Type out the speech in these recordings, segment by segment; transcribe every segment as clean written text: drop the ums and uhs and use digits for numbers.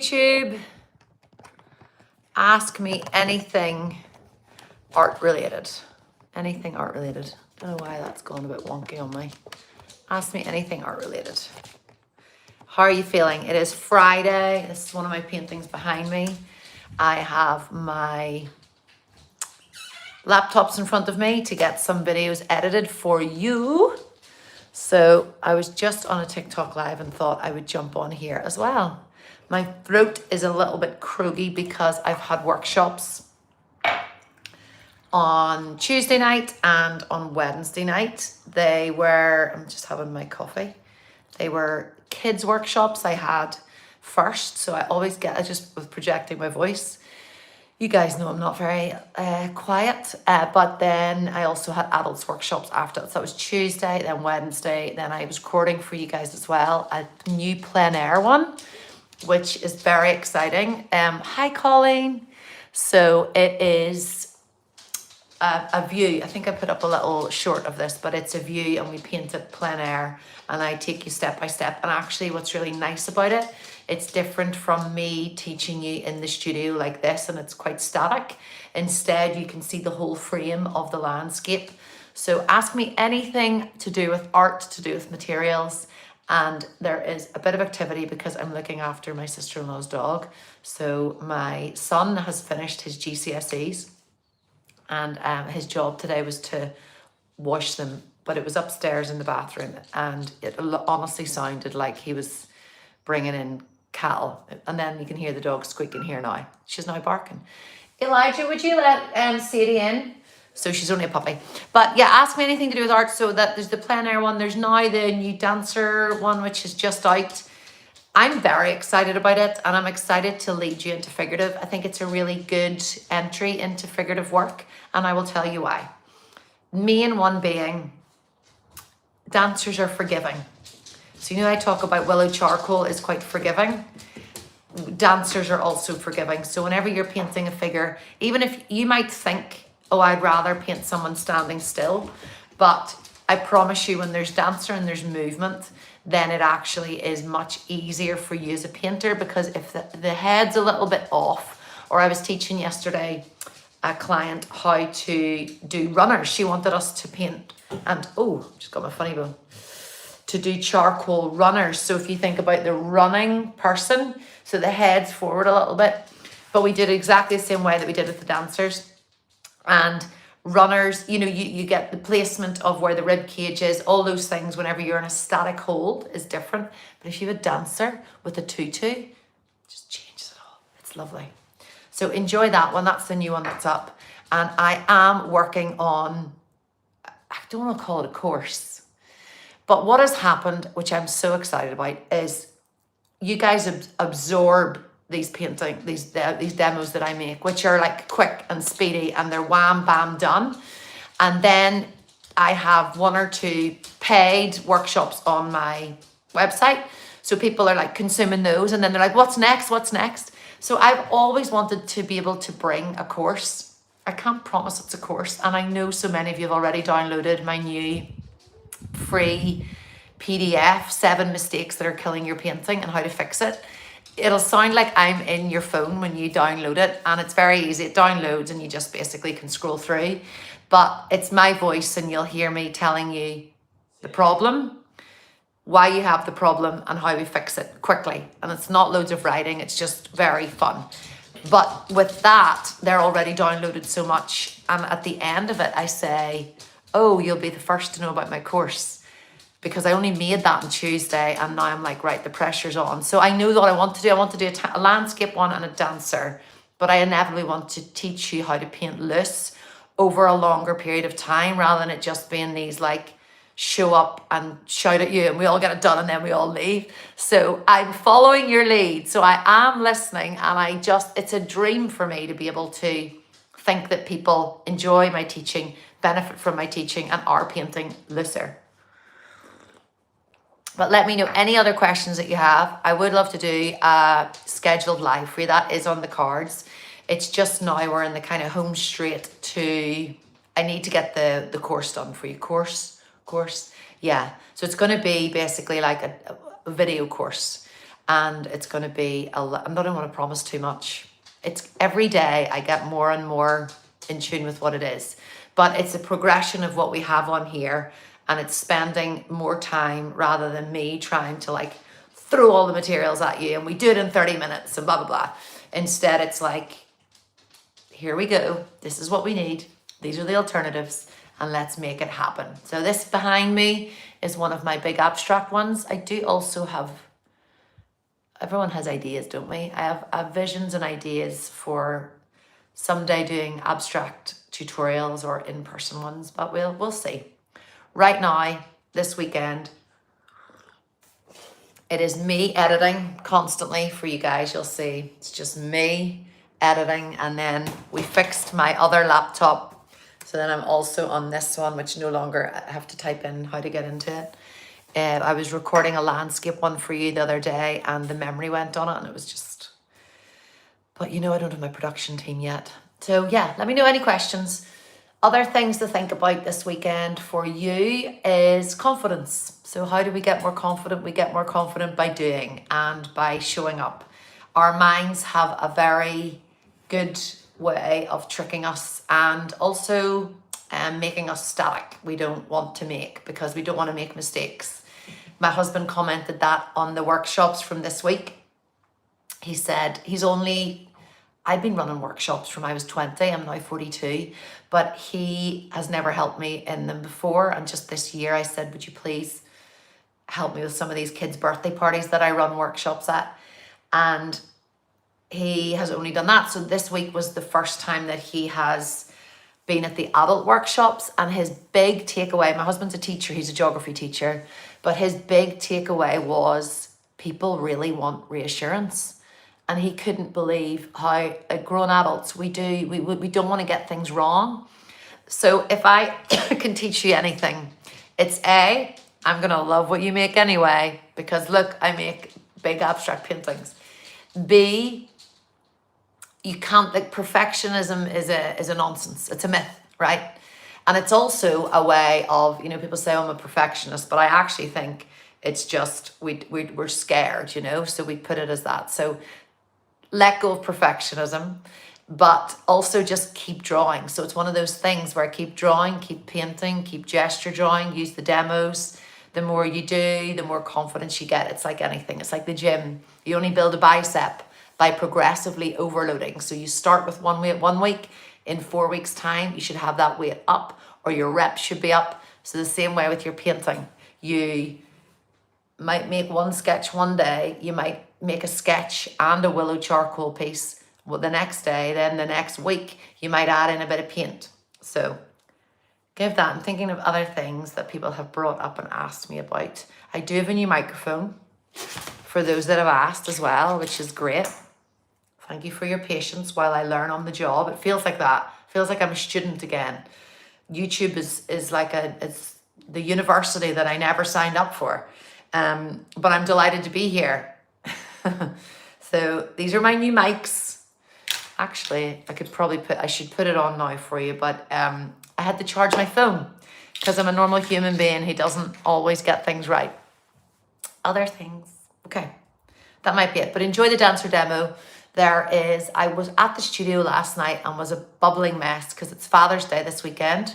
YouTube, ask me anything art related. Anything art related. Don't know why that's gone a bit wonky on me. Ask me anything art related. How are you feeling? It is Friday. This is one of my paintings behind me. I have my laptops in front of me to get some videos edited for you. So I was just on a TikTok live and thought I would jump on here as well. My throat is a little bit croaky because I've had workshops on Tuesday night and on Wednesday night. They were, I'm just having my coffee. They were kids workshops I had first. So I always I just was projecting my voice. You guys know I'm not very quiet, but then I also had adults workshops after that. So that was Tuesday, then Wednesday, then I was recording for you guys as well, a new plein air one, which is very exciting. Hi, Colleen. So it is a view. I think I put up a little short of this, but it's a view and we paint it plein air and I take you step by step. And actually what's really nice about it, it's different from me teaching you in the studio like this and it's quite static. Instead, you can see the whole frame of the landscape. So ask me anything to do with art, to do with materials. And there is a bit of activity because I'm looking after my sister-in-law's dog. So my son has finished his GCSEs and his job today was to wash them, but it was upstairs in the bathroom and it honestly sounded like he was bringing in cattle. And then you can hear the dog squeaking here now. She's now barking. Elijah, would you let Sadie in? So she's only a puppy. But yeah, ask me anything to do with art. So that there's the plein air one. There's now the new dancer one, which is just out. I'm very excited about it and I'm excited to lead you into figurative. I think it's a really good entry into figurative work and I will tell you why. Main one being dancers are forgiving. So you know I talk about willow charcoal is quite forgiving. Dancers are also forgiving. So whenever you're painting a figure, even if you might think, oh, I'd rather paint someone standing still, but I promise you when there's dancer and there's movement, then it actually is much easier for you as a painter because if the head's a little bit off, or I was teaching yesterday a client how to do runners. She wanted us to paint and, oh, just got my funny bone, to do charcoal runners. So if you think about the running person, so the head's forward a little bit, but we did exactly the same way that we did with the dancers. And runners, you know, you get the placement of where the rib cage is, all those things whenever you're in a static hold is different. But if you have a dancer with a tutu, it just changes it all. It's lovely. So enjoy that one. That's the new one that's up. And I am working on, I don't want to call it a course, but what has happened, which I'm so excited about, is you guys absorb these these demos that I make, which are like quick and speedy and they're wham, bam, done. And then I have 1 or 2 paid workshops on my website. So people are like consuming those and then they're like, what's next? What's next? So I've always wanted to be able to bring a course. I can't promise it's a course. And I know so many of you have already downloaded my new free PDF, 7 mistakes that are killing your painting and how to fix it. It'll sound like I'm in your phone when you download it and it's very easy. It downloads and you just basically can scroll through, but it's my voice and you'll hear me telling you the problem, why you have the problem and how we fix it quickly. And it's not loads of writing, it's just very fun. But with that, they're already downloaded so much. And at the end of it, I say, oh, you'll be the first to know about my course. Because I only made that on Tuesday and now I'm like, right, the pressure's on. So I know what I want to do. I want to do a landscape one and a dancer, but I inevitably want to teach you how to paint loose over a longer period of time rather than it just being these like show up and shout at you and we all get it done and then we all leave. So I'm following your lead. So I am listening and it's a dream for me to be able to think that people enjoy my teaching, benefit from my teaching and are painting looser. But let me know any other questions that you have. I would love to do a scheduled live for you. That is on the cards. It's just now we're in the kind of home straight to, I need to get the course done for you. Course. Yeah. So it's going to be basically like a video course. and it's going to be, I don't want to promise too much. It's every day I get more and more in tune with what it is, but it's a progression of what we have on here, and it's spending more time rather than me trying to like throw all the materials at you and we do it in 30 minutes and blah, blah, blah. Instead, it's like, here we go. This is what we need. These are the alternatives, and let's make it happen. So this behind me is one of my big abstract ones. I do also have, everyone has ideas, don't we? I have visions and ideas for someday doing abstract tutorials or in-person ones, but we'll see. Right now, this weekend, it is me editing constantly for you guys. You'll see it's just me editing, and then we fixed my other laptop. So then I'm also on this one, which no longer I have to type in how to get into it. I was recording a landscape one for you the other day, and the memory went on it, and it was just, but you know, I don't have my production team yet. So yeah, let me know any questions. Other things to think about this weekend for you is confidence. So how do we get more confident? We get more confident by doing and by showing up. Our minds have a very good way of tricking us, and also making us static. We don't want to make, because we don't want to make mistakes. My husband commented that on the workshops from this week. He said I've been running workshops from I was 20, I'm now 42, but he has never helped me in them before. And just this year I said, would you please help me with some of these kids' birthday parties that I run workshops at? And he has only done that. So this week was the first time that he has been at the adult workshops, and his big takeaway, my husband's a teacher, he's a geography teacher, but his big takeaway was people really want reassurance. And he couldn't believe how grown adults, we don't want to get things wrong. So if I can teach you anything, it's A, I'm going to love what you make anyway, because look, I make big abstract paintings. B, you can't, like, perfectionism is a nonsense. It's a myth, right? And it's also a way of, you know, people say, oh, I'm a perfectionist, but I actually think it's just, we're scared, you know, so we put it as that. So let go of perfectionism, but also just keep drawing. So it's one of those things where keep drawing, keep painting, keep gesture drawing, use the demos. The more you do, the more confidence you get. It's like anything. It's like the gym. You only build a bicep by progressively overloading. So you start with one weight 1 week. In 4 weeks' time, you should have that weight up, or your reps should be up. So the same way with your painting. You might make one sketch one day. You might make a sketch and a willow charcoal piece. Well, the next day, then the next week, you might add in a bit of paint. So give that. I'm thinking of other things that people have brought up and asked me about. I do have a new microphone for those that have asked as well, which is great. Thank you for your patience while I learn on the job. It feels like that. It feels like I'm a student again. YouTube is like it's the university that I never signed up for. But I'm delighted to be here. So these are my new mics. Actually, I should put it on now for you, but I had to charge my phone because I'm a normal human being who doesn't always get things right. Other things. Okay, that might be it, but enjoy the dancer demo. I was at the studio last night and was a bubbling mess because it's Father's Day this weekend.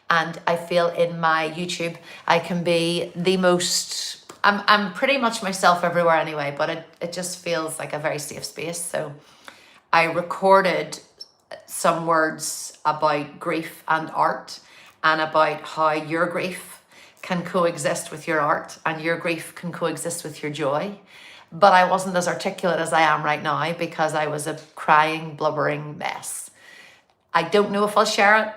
And I feel in my YouTube, I can be the most, I'm pretty much myself everywhere anyway, but it just feels like a very safe space. So I recorded some words about grief and art, and about how your grief can coexist with your art and your grief can coexist with your joy. But I wasn't as articulate as I am right now because I was a crying, blubbering mess. I don't know if I'll share it.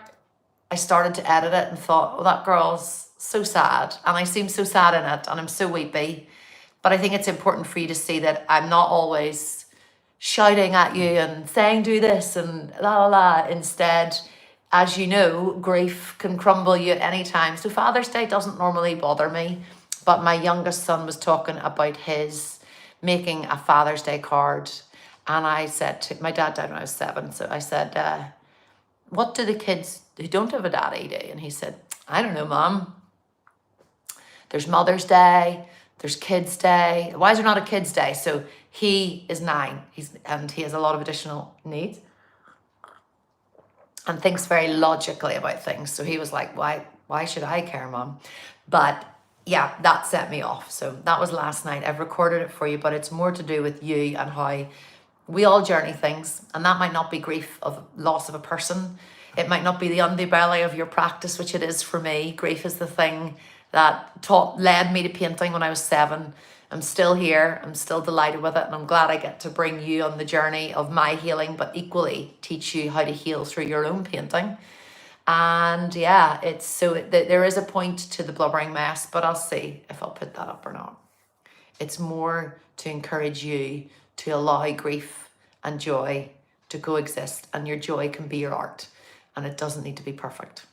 I started to edit it and thought, oh, that girl's so sad. And I seem so sad in it and I'm so weepy. But I think it's important for you to see that I'm not always shouting at you and saying, do this and la la la. Instead, as you know, grief can crumble you at any time. So Father's Day doesn't normally bother me. But my youngest son was talking about his making a Father's Day card. And I said to my dad died when I was 7. So I said, what do the kids who don't have a daddy do? And he said, I don't know, Mom. There's Mother's Day, There's Kids Day. Why is there not a Kids Day? So he is 9, and he has a lot of additional needs and thinks very logically about things. So he was like, why should I care, Mom? But yeah, that set me off. So that was last night. I've recorded it for you, but it's more to do with you and how we all journey things. And that might not be grief of loss of a person. It might not be the underbelly of your practice, which it is for me. Grief is the thing that led me to painting when I was 7. I'm still here. I'm still delighted with it. And I'm glad I get to bring you on the journey of my healing, but equally teach you how to heal through your own painting. And yeah, there is a point to the blubbering mess, but I'll see if I'll put that up or not. It's more to encourage you to allow grief and joy to coexist, and your joy can be your art, and it doesn't need to be perfect.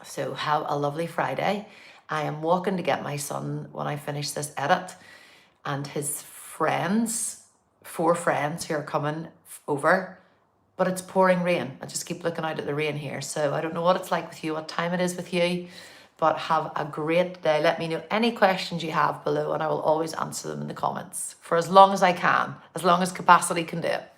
So have a lovely Friday. I am walking to get my son when I finish this edit, and his friends, 4 friends who are coming over, but it's pouring rain. I just keep looking out at the rain here. So I don't know what it's like with you, what time it is with you, but have a great day. Let me know any questions you have below, and I will always answer them in the comments for as long as I can, as long as capacity can do it.